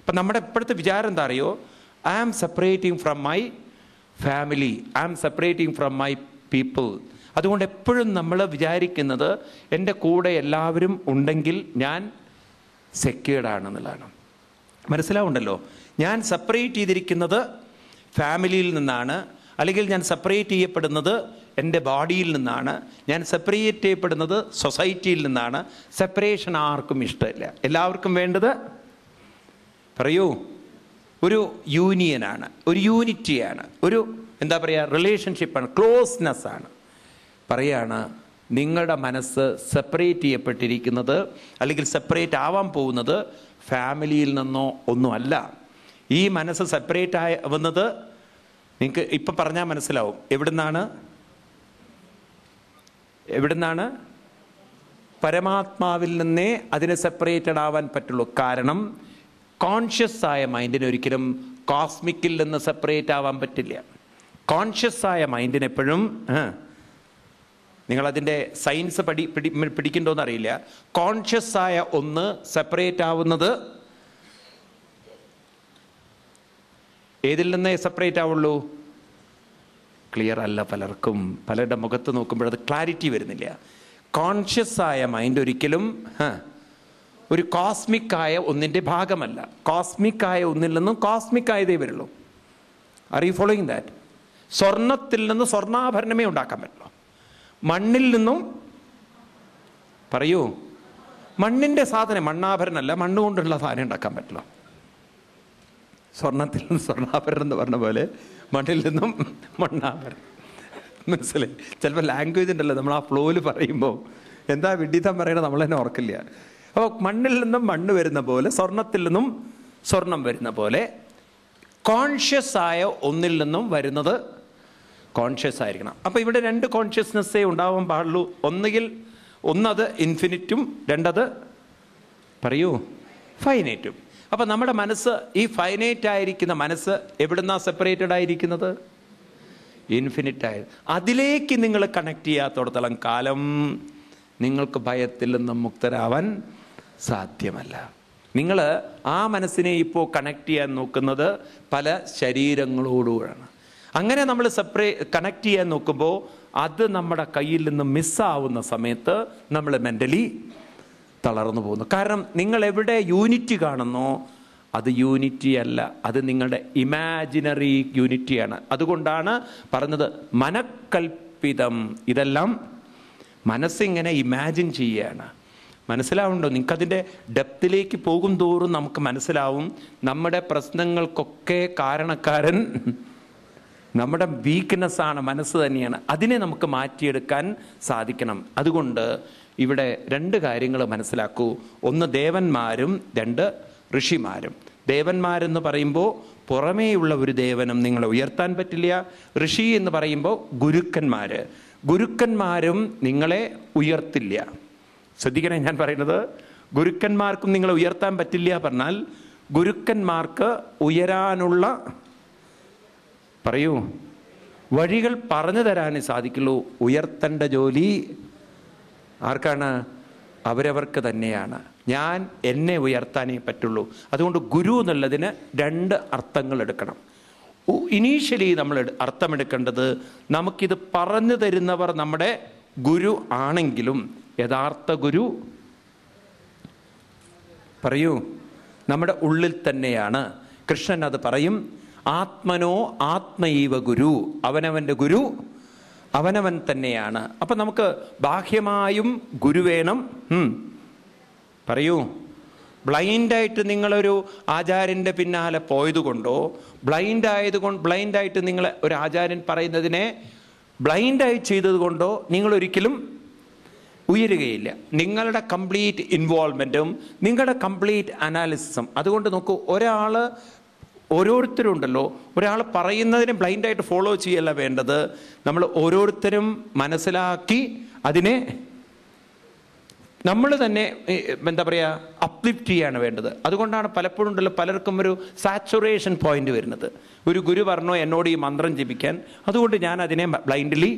അപ്പം നമ്മുടെ ഇപ്പോഴത്തെ വിചാരം എന്താ അറിയോ? I am separating from my family, I am separating from my people. അതുകൊണ്ട് എപ്പോഴും നമ്മൾ വിചാരിക്കുന്നത് എൻ്റെ കൂടെ എല്ലാവരും ഉണ്ടെങ്കിൽ ഞാൻ സെക്യൂർഡാണെന്നുള്ളതാണ്. മനസ്സിലാവുണ്ടല്ലോ? ഞാൻ സെപ്പറേറ്റ് ചെയ്തിരിക്കുന്നത് ഫാമിലിയിൽ നിന്നാണ്, അല്ലെങ്കിൽ ഞാൻ സെപ്പറേറ്റ് ചെയ്യപ്പെടുന്നത് എൻ്റെ ബോഡിയിൽ നിന്നാണ്, ഞാൻ സെപ്പറേറ്റ് ചെയ്യപ്പെടുന്നത് സൊസൈറ്റിയിൽ നിന്നാണ്. സെപ്പറേഷൻ ആർക്കും ഇഷ്ടമില്ല. എല്ലാവർക്കും വേണ്ടത് പറയൂ ഒരു യൂണിയനാണ്, ഒരു യൂണിറ്റിയാണ്, ഒരു എന്താ പറയുക റിലേഷൻഷിപ്പാണ്, ക്ലോസ്നെസ്സാണ്. പറയാണ് നിങ്ങളുടെ മനസ്സ് സെപ്പറേറ്റ് ചെയ്യപ്പെട്ടിരിക്കുന്നത് അല്ലെങ്കിൽ സെപ്പറേറ്റ് ആവാൻ പോകുന്നത് ഫാമിലിയിൽ നിന്നോ ഒന്നുമല്ല. ഈ മനസ്സ് സെപ്പറേറ്റ് ആവുന്നത് നിങ്ങൾക്ക് ഇപ്പം പറഞ്ഞാൽ മനസ്സിലാവും. എവിടുന്നാണ്? പരമാത്മാവിൽ നിന്നേ അതിന് സെപ്പറേറ്റഡ് ആവാൻ പറ്റുള്ളൂ. കാരണം കോൺഷ്യസ് ആയ മൈൻഡിന് ഒരിക്കലും കോസ്മിക്കിൽ നിന്ന് സെപ്പറേറ്റ് ആവാൻ പറ്റില്ല. കോൺഷ്യസ് ആയ മൈൻഡിന് എപ്പോഴും നിങ്ങളതിൻ്റെ സയൻസ് പിടിക്കണ്ടോന്ന് അറിയില്ല. കോൺഷ്യസ് ആയ ഒന്ന് സെപ്പറേറ്റ് ആവുന്നത് ഏതിൽ നിന്നേ സെപ്പറേറ്റ് ആവുള്ളൂ? ക്ലിയർ അല്ല പലർക്കും. പലരുടെ മുഖത്ത് നോക്കുമ്പോഴത് ക്ലാരിറ്റി വരുന്നില്ല. കോൺഷ്യസ് ആയ മൈൻഡ് ഒരിക്കലും ഒരു കോസ്മിക് ആയ ഒന്നിൻ്റെ ഭാഗമല്ല. കോസ്മിക് ആയ ഒന്നിൽ നിന്നും കോസ്മിക് ആയതേ വരുള്ളൂ. Are you following that? സ്വർണത്തിൽ നിന്ന് സ്വർണ്ണാഭരണമേ ഉണ്ടാക്കാൻ പറ്റുള്ളൂ. മണ്ണിൽ നിന്നും പറയൂ മണ്ണിൻ്റെ സാധനം, മണ്ണാഭരണമല്ല, മണ്ണുകൊണ്ടുള്ള സാധനം ഉണ്ടാക്കാൻ പറ്റില്ല. സ്വർണത്തിൽ നിന്ന് സ്വർണ്ണാഭരണം എന്ന് പറഞ്ഞ പോലെ മണ്ണിൽ നിന്നും മണ്ണാഭരണം. മനസ്സിലായി? ചിലപ്പോൾ ലാംഗ്വേജ് ഉണ്ടല്ലോ, നമ്മൾ ആ ഫ്ലോയിൽ പറയുമ്പോൾ എന്താ വിഡിത്തം പറയണത് നമ്മൾ തന്നെ ഓർക്കില്ല. അപ്പോൾ മണ്ണിൽ നിന്നും മണ്ണ് വരുന്ന പോലെ, സ്വർണത്തിൽ നിന്നും സ്വർണം വരുന്ന പോലെ കോൺഷ്യസ് ആയ ഒന്നിൽ നിന്നും വരുന്നത് കോൺഷ്യസ് ആയിരിക്കണം. അപ്പോൾ ഇവിടെ രണ്ട് കോൺഷ്യസ്നെസ്സേ ഉണ്ടാവാൻ പാടുള്ളൂ. ഒന്നത് ഇൻഫിനിറ്റും, രണ്ടത് പറയൂ ഫൈനൈറ്റും. അപ്പം നമ്മുടെ മനസ്സ്, ഈ ഫൈനൈറ്റ് ആയിരിക്കുന്ന മനസ്സ് എവിടുന്നാ സെപ്പറേറ്റഡ് ആയിരിക്കുന്നത്? ഇൻഫിനിറ്റ് ആയത്. അതിലേക്ക് നിങ്ങൾ കണക്ട് ചെയ്യാത്തോടത്തോളം കാലം നിങ്ങൾക്ക് ഭയത്തിൽ നിന്നും മുക്തരാവാൻ സാധ്യമല്ല. നിങ്ങൾ ആ മനസ്സിനെ ഇപ്പോൾ കണക്ട് ചെയ്യാൻ നോക്കുന്നത് പല ശരീരങ്ങളോടുകൂടാണ്. അങ്ങനെ നമ്മൾ കണക്ട് ചെയ്യാൻ നോക്കുമ്പോൾ അത് നമ്മുടെ കയ്യിൽ നിന്ന് മിസ്സാവുന്ന സമയത്ത് നമ്മൾ മെൻ്റലി തളർന്നു പോകുന്നു. കാരണം നിങ്ങൾ എവിടെ യൂണിറ്റി കാണുന്നോ അത് യൂണിറ്റി അല്ല, അത് നിങ്ങളുടെ ഇമാജിനറി യൂണിറ്റിയാണ്. അതുകൊണ്ടാണ് പറഞ്ഞത് മനക്കൽപ്പിതം. ഇതെല്ലാം മനസ്സിങ്ങനെ ഇമാജിൻ ചെയ്യുകയാണ്. മനസ്സിലാവുന്നുണ്ടോ? നിങ്ങൾക്കതിൻ്റെ ഡെപ്തിലേക്ക് പോകും തോറും നമുക്ക് മനസ്സിലാവും നമ്മുടെ പ്രശ്നങ്ങൾക്കൊക്കെ കാരണക്കാരൻ നമ്മുടെ വീക്ക്നെസ്സാണ്, മനസ്സ് തന്നെയാണ്. അതിനെ നമുക്ക് മാറ്റിയെടുക്കാൻ സാധിക്കണം. അതുകൊണ്ട് ഇവിടെ രണ്ട് കാര്യങ്ങൾ മനസ്സിലാക്കൂ. ഒന്ന് ദേവന്മാരും, രണ്ട് ഋഷിമാരും. ദേവന്മാരെന്ന് പറയുമ്പോൾ പുറമേയുള്ള ഒരു ദേവനും നിങ്ങളെ ഉയർത്താൻ പറ്റില്ല. ഋഷി എന്ന് പറയുമ്പോൾ ഗുരുക്കന്മാരും നിങ്ങളെ ഉയർത്തില്ല. ശ്രദ്ധിക്കണേ ഞാൻ പറയുന്നത്. ഗുരുക്കന്മാർക്കും നിങ്ങളെ ഉയർത്താൻ പറ്റില്ല പറഞ്ഞാൽ ഗുരുക്കന്മാർക്ക് ഉയരാനുള്ള പറയൂ വഴികൾ പറഞ്ഞു തരാനേ സാധിക്കുള്ളൂ. ഉയർത്തേണ്ട ജോലി ആർക്കാണ്? അവരവർക്ക് തന്നെയാണ്. ഞാൻ എന്നെ ഉയർത്താനേ പറ്റുള്ളൂ. അതുകൊണ്ട് ഗുരു എന്നുള്ളതിന് രണ്ട് അർത്ഥങ്ങൾ എടുക്കണം. ഇനീഷ്യലി നമ്മൾ അർത്ഥമെടുക്കേണ്ടത് നമുക്കിത് പറഞ്ഞു തരുന്നവർ നമ്മുടെ ഗുരു ആണെങ്കിലും യഥാർത്ഥ ഗുരു പറയൂ നമ്മുടെ ഉള്ളിൽ തന്നെയാണ്. കൃഷ്ണൻ അത് പറയും, ആത്മനോ ആത്മൈവ ഗുരു. അവനവൻ്റെ ഗുരു അവനവൻ തന്നെയാണ്. അപ്പം നമുക്ക് ബാഹ്യമായും ഗുരു വേണം. പറയൂ, ബ്ലൈൻഡായിട്ട് നിങ്ങളൊരു ആചാര്യൻ്റെ പിന്നാലെ പോയതുകൊണ്ടോ, ബ്ലൈൻഡായിട്ട് നിങ്ങൾ ഒരു ആചാര്യൻ പറയുന്നതിനെ ബ്ലൈൻഡായി ചെയ്തത് കൊണ്ടോ നിങ്ങളൊരിക്കലും ഉയരുകയില്ല. നിങ്ങളുടെ കംപ്ലീറ്റ് ഇൻവോൾവ്മെൻറ്റും നിങ്ങളുടെ കംപ്ലീറ്റ് അനാലിസിസും. അതുകൊണ്ട് നോക്കൂ, ഓരോരുത്തരും ഉണ്ടല്ലോ, ഒരാൾ പറയുന്നതിനെ ബ്ലൈൻഡായിട്ട് ഫോളോ ചെയ്യല്ല വേണ്ടത്. നമ്മൾ ഓരോരുത്തരും മനസ്സിലാക്കി അതിനെ നമ്മൾ തന്നെ എന്താ പറയുക അപ്ലിഫ്റ്റ് ചെയ്യാണ് വേണ്ടത്. അതുകൊണ്ടാണ് പലപ്പോഴും ഉണ്ടല്ലോ പലർക്കും ഒരു സാച്ചുറേഷൻ പോയിന്റ് വരുന്നത്. ഒരു ഗുരു പറഞ്ഞോ എന്നോട് ഈ മന്ത്രം ജപിക്കാൻ, അതുകൊണ്ട് ഞാൻ അതിനെ ബ്ലൈൻഡ്ലി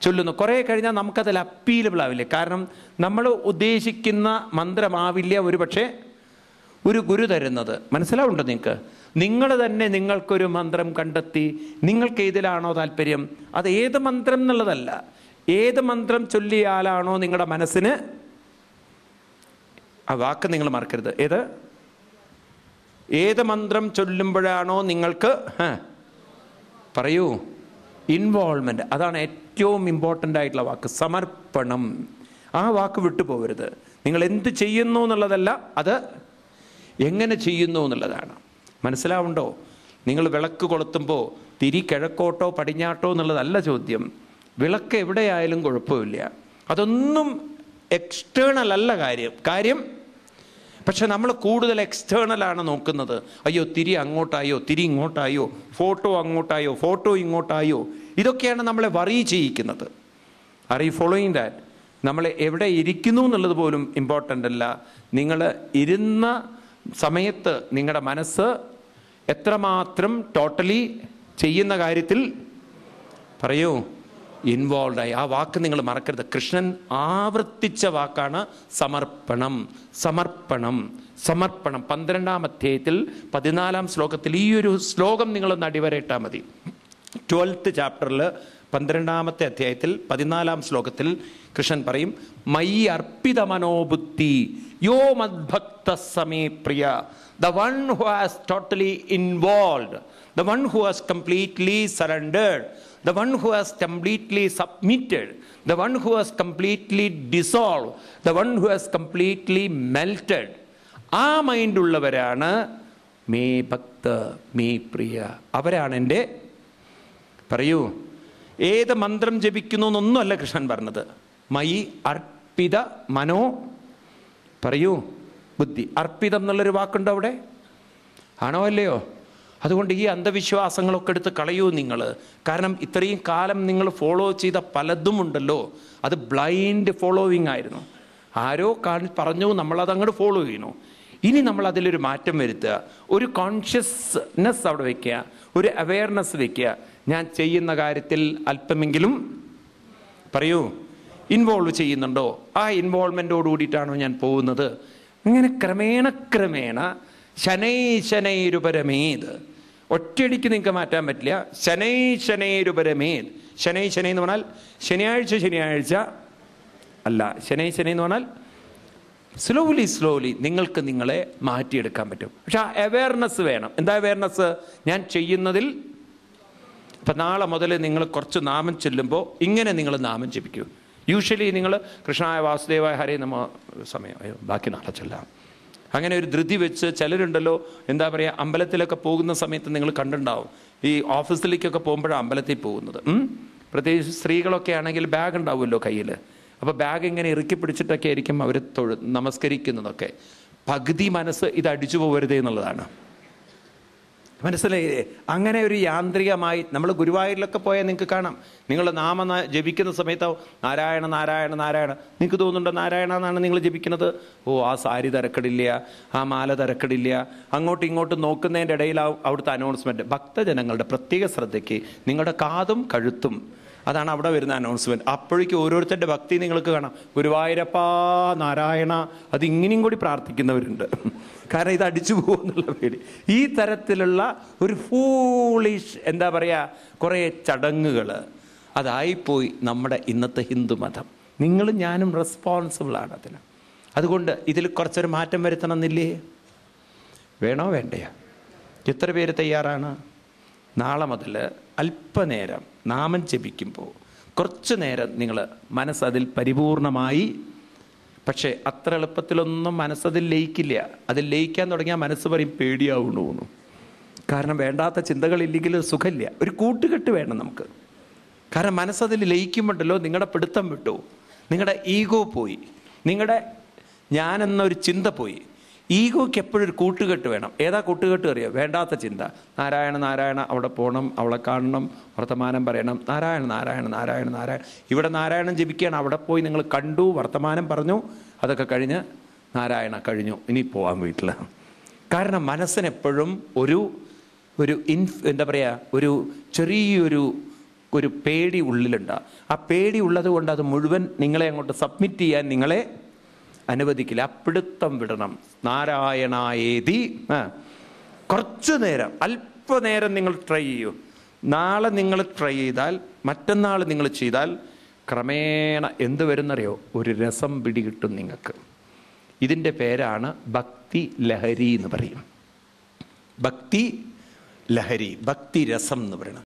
ചൊല്ലുന്നു. കുറേ കഴിഞ്ഞാൽ നമുക്കതിൽ അപ്പീലബിൾ ആവില്ല. കാരണം നമ്മൾ ഉദ്ദേശിക്കുന്ന മന്ത്രമാവില്ല ഒരു പക്ഷേ ഒരു ഗുരു തരുന്നത്. മനസ്സിലാവുണ്ടോ നിങ്ങൾക്ക്? നിങ്ങൾ തന്നെ നിങ്ങൾക്കൊരു മന്ത്രം കണ്ടെത്തി നിങ്ങൾക്ക് ഏതിലാണോ താല്പര്യം, അത് ഏത് മന്ത്രം എന്നുള്ളതല്ല, ഏത് മന്ത്രം ചൊല്ലിയാലാണോ നിങ്ങളുടെ മനസ്സിന്, ആ വാക്ക് നിങ്ങൾ മറക്കരുത്, ഏത് മന്ത്രം ചൊല്ലുമ്പോഴാണോ നിങ്ങൾക്ക് പറയൂ ഇൻവോൾവ്മെന്റ്, അതാണ് ഏറ്റവും ഇമ്പോർട്ടൻ്റ് ആയിട്ടുള്ള വാക്ക്, സമർപ്പണം. ആ വാക്ക് വിട്ടുപോകരുത്. നിങ്ങൾ എന്ത് ചെയ്യുന്നു എന്നുള്ളതല്ല, അത് എങ്ങനെ ചെയ്യുന്നു എന്നുള്ളതാണ്. മനസ്സിലാവുണ്ടോ? നിങ്ങൾ വിളക്ക് കൊളുത്തുമ്പോൾ തിരി കിഴക്കോട്ടോ പടിഞ്ഞാട്ടോ എന്നുള്ളതല്ല ചോദ്യം. വിളക്ക് എവിടെയായാലും കുഴപ്പമില്ല, അതൊന്നും എക്സ്റ്റേണൽ അല്ല കാര്യം. പക്ഷെ നമ്മൾ കൂടുതൽ എക്സ്റ്റേണലാണ് നോക്കുന്നത്. അയ്യോ തിരി അങ്ങോട്ടായോ, തിരി ഇങ്ങോട്ടായോ, ഫോട്ടോ അങ്ങോട്ടായോ, ഫോട്ടോ ഇങ്ങോട്ടായോ, ഇതൊക്കെയാണ് നമ്മളെ വറി ചെയ്യിക്കുന്നത്. Are you following that? നമ്മൾ എവിടെ ഇരിക്കുന്നു എന്നുള്ളത് പോലും ഇമ്പോർട്ടൻ്റ് അല്ല. നിങ്ങൾ ഇരുന്ന സമയത്ത് നിങ്ങളുടെ മനസ്സ് എത്രമാത്രം ടോട്ടലി ചെയ്യുന്ന കാര്യത്തിൽ പറയൂ ഇൻവോൾവായി. ആ വാക്ക് നിങ്ങൾ മറക്കരുത്. കൃഷ്ണൻ ആവർത്തിച്ച വാക്കാണ് സമർപ്പണം, സമർപ്പണം, സമർപ്പണം. 12-ാം അധ്യായത്തിൽ 14-ാം ശ്ലോകത്തിൽ ഈ ഒരു ശ്ലോകം നിങ്ങളൊന്ന് അടിവരയിട്ടാൽ മതി. 12th ചാപ്റ്ററിൽ 12-ാമത്തെ അധ്യായത്തിൽ 14-ാം ശ്ലോകത്തിൽ കൃഷ്ണൻ പറയും, മയി അർപ്പിത മനോബുദ്ധി യോ മദ്ഭക്ത സമേ പ്രിയ, the one who has totally involved, the one who has completely surrendered, the one who has completely submitted, the one who has completely dissolved, the one who has completely melted. ആ mind ഉള്ളവരാണ് may ഭക്ത may പ്രിയ, അവരാണ് എൻ്റെ. പറയൂ, ഏത് മന്ത്രം ജപിക്കുന്നു എന്നൊന്നുമല്ല കൃഷ്ണൻ പറഞ്ഞത്. മയി അർപ്പിത മനോ, പറയൂ ബുദ്ധി. അർപ്പിതം എന്നുള്ളൊരു വാക്കുണ്ടോ അവിടെ? ആണോ അല്ലയോ? അതുകൊണ്ട് ഈ അന്ധവിശ്വാസങ്ങളൊക്കെ എടുത്ത് കളയൂ നിങ്ങൾ. കാരണം ഇത്രയും കാലം നിങ്ങൾ ഫോളോ ചെയ്ത പലതും ഉണ്ടല്ലോ, അത് ബ്ലൈൻഡ് ഫോളോവിങ് ആയിരുന്നു. ആരോ പറഞ്ഞു, നമ്മളത് അങ്ങോട്ട് ഫോളോ ചെയ്യണു. ഇനി നമ്മൾ അതിലൊരു മാറ്റം വരുത്തുക, ഒരു കോൺഷ്യസ്നെസ് അവിടെ വയ്ക്കുക, ഒരു അവെയർനെസ് വയ്ക്കുക. ഞാൻ ചെയ്യുന്ന കാര്യത്തിൽ അല്പമെങ്കിലും പറയൂ ഇൻവോൾവ് ചെയ്യുന്നുണ്ടോ? ആ ഇൻവോൾവ്മെൻറ്റോട് കൂടിയിട്ടാണോ ഞാൻ പോകുന്നത്? ഇങ്ങനെ ക്രമേണ ശനൈരുപരമേത്, ഒറ്റയടിക്ക് നിങ്ങൾക്ക് മാറ്റാൻ പറ്റില്ല. ശനൈരുപരമേത്. ശനൈ എന്ന് പറഞ്ഞാൽ ശനിയാഴ്ച അല്ല. ശനൈ എന്ന് പറഞ്ഞാൽ സ്ലോലി നിങ്ങൾക്ക് നിങ്ങളെ മാറ്റിയെടുക്കാൻ പറ്റും. പക്ഷെ ആ അവെയർനെസ് വേണം. എന്താ അവെയർനെസ്? ഞാൻ ചെയ്യുന്നതിൽ. ഇപ്പം നാളെ മുതൽ നിങ്ങൾ കുറച്ച് നാമം ചെല്ലുമ്പോൾ ഇങ്ങനെ നിങ്ങൾ നാമം ജപിക്കൂ. യൂഷ്വലി നിങ്ങൾ കൃഷ്ണായ വാസുദേവായ ഹരേ നമ സമയം ബാക്കി നാളെ ചെല്ലാം, അങ്ങനെ ഒരു ധൃതി വെച്ച് ചിലരുണ്ടല്ലോ, എന്താ പറയുക, അമ്പലത്തിലൊക്കെ പോകുന്ന സമയത്ത് നിങ്ങൾ കണ്ടിട്ടുണ്ടാവും, ഈ ഓഫീസിലേക്കൊക്കെ പോകുമ്പോഴാണ് അമ്പലത്തിൽ പോകുന്നത്. പ്രത്യേകിച്ച് സ്ത്രീകളൊക്കെ ആണെങ്കിൽ ബാഗ് ഉണ്ടാവുമല്ലോ കയ്യിൽ. അപ്പോൾ ബാഗ് ഇങ്ങനെ ഇറുക്കി പിടിച്ചിട്ടൊക്കെ ആയിരിക്കും അവർ നമസ്കരിക്കുന്നതൊക്കെ. പകുതി മനസ്സ് ഇത് അടിച്ചു പോകരുതേ എന്നുള്ളതാണ്. മനസ്സിലായില്ലേ? അങ്ങനെ ഒരു യാന്ത്രികമായി നമ്മൾ ഗുരുവായൂരിലൊക്കെ പോയാൽ നിങ്ങൾക്ക് കാണാം, നിങ്ങൾ നാമ ജപിക്കുന്ന സമയത്ത് നാരായണ നാരായണ നാരായണ, നിങ്ങൾക്ക് തോന്നുന്നുണ്ടോ നാരായണ എന്നാണ് നിങ്ങൾ ജപിക്കുന്നത്? ഓ, ആ സാരി തിരക്കടില്ല, ആ മാല തിരക്കടില്ല. അങ്ങോട്ടും ഇങ്ങോട്ടും നോക്കുന്നതിൻ്റെ ഇടയിൽ അവിടുത്തെ അനൗൺസ്മെൻറ്റ്. ഭക്തജനങ്ങളുടെ പ്രത്യേക ശ്രദ്ധയ്ക്ക് നിങ്ങളുടെ കാതും കഴുത്തും, അതാണ് അവിടെ വരുന്ന അനൗൺസ്മെൻറ്റ്. അപ്പോഴേക്കും ഓരോരുത്തരുടെ ഭക്തി നിങ്ങൾക്ക് കാണാം. ഗുരുവായൂരപ്പാ നാരായണ, അത് ഇങ്ങനെയും കൂടി പ്രാർത്ഥിക്കുന്നവരുണ്ട്. കാരണം ഇത് അടിച്ചു പോകുന്നുള്ള പേര്. ഈ തരത്തിലുള്ള ഒരു ഫൂളിഷ്, എന്താ പറയുക, കുറേ ചടങ്ങുകൾ അതായിപ്പോയി നമ്മുടെ ഇന്നത്തെ ഹിന്ദുമതം. നിങ്ങളും ഞാനും റെസ്പോൺസിബിളാണ് അതിന്. അതുകൊണ്ട് ഇതിൽ കുറച്ചൊരു മാറ്റം വരുത്തണമെന്നില്ലേ? വേണോ വേണ്ടയോ? എത്ര പേര് തയ്യാറാണ്? നാളെ മുതൽ അല്പനേരം നാമം ജപിക്കുമ്പോൾ കുറച്ച് നേരം നിങ്ങൾ മനസ്സതിൽ പരിപൂർണമായി, പക്ഷേ അത്ര എളുപ്പത്തിലൊന്നും മനസ്സതിൽ ലയിക്കില്ല. അതിൽ ലയിക്കാൻ തുടങ്ങിയാൽ മനസ്സ് പറയും പേടിയാവുന്നു. കാരണം വേണ്ടാത്ത ചിന്തകളില്ലെങ്കിൽ സുഖമില്ല. ഒരു കൂട്ടുകെട്ട് വേണം നമുക്ക്. കാരണം മനസ്സതിൽ ലയിക്കുമ്പോണ്ടല്ലോ നിങ്ങളുടെ പിടുത്തം വിട്ടു, നിങ്ങളുടെ ഈഗോ പോയി, നിങ്ങളുടെ ഞാനെന്നൊരു ചിന്ത പോയി. ഈഗോയ്ക്ക് എപ്പോഴും ഒരു കൂട്ടുകെട്ട് വേണം. ഏതാ കൂട്ടുകെട്ട് അറിയാം? വേണ്ടാത്ത ചിന്ത. നാരായണ നാരായണ, അവിടെ പോകണം, അവളെ കാണണം, വർത്തമാനം പറയണം, നാരായണ നാരായണ നാരായണ നാരായണ. ഇവിടെ നാരായണൻ ജപിക്കുകയാണ്, അവിടെ പോയി നിങ്ങൾ കണ്ടു, വർത്തമാനം പറഞ്ഞു, അതൊക്കെ കഴിഞ്ഞ് നാരായണ കഴിഞ്ഞു, ഇനി പോവാൻ വീട്ടിൽ. കാരണം മനസ്സിനെപ്പോഴും ഒരു എന്താ പറയുക, ഒരു ചെറിയൊരു പേടി ഉള്ളിലുണ്ട്. ആ പേടി ഉള്ളത് കൊണ്ട് അത് മുഴുവൻ നിങ്ങളെ അങ്ങോട്ട് സബ്മിറ്റ് ചെയ്യാൻ നിങ്ങളെ അനുവദിക്കില്ല. പിടുത്തം വിടണം. നാരായണായേതി. കുറച്ചു നേരം, അല്പനേരം നിങ്ങൾ ട്രൈ ചെയ്യൂ. നാളെ നിങ്ങൾ ട്രൈ ചെയ്താൽ, മറ്റന്നാൾ നിങ്ങൾ ചെയ്താൽ ക്രമേണ എന്ത് വരുന്നറിയോ? ഒരു രസം പിടികിട്ടും നിങ്ങൾക്ക്. ഇതിൻ്റെ പേരാണ് ഭക്തി ലഹരി എന്ന് പറയും. ഭക്തി ലഹരി, ഭക്തി രസം എന്ന് പറയണം.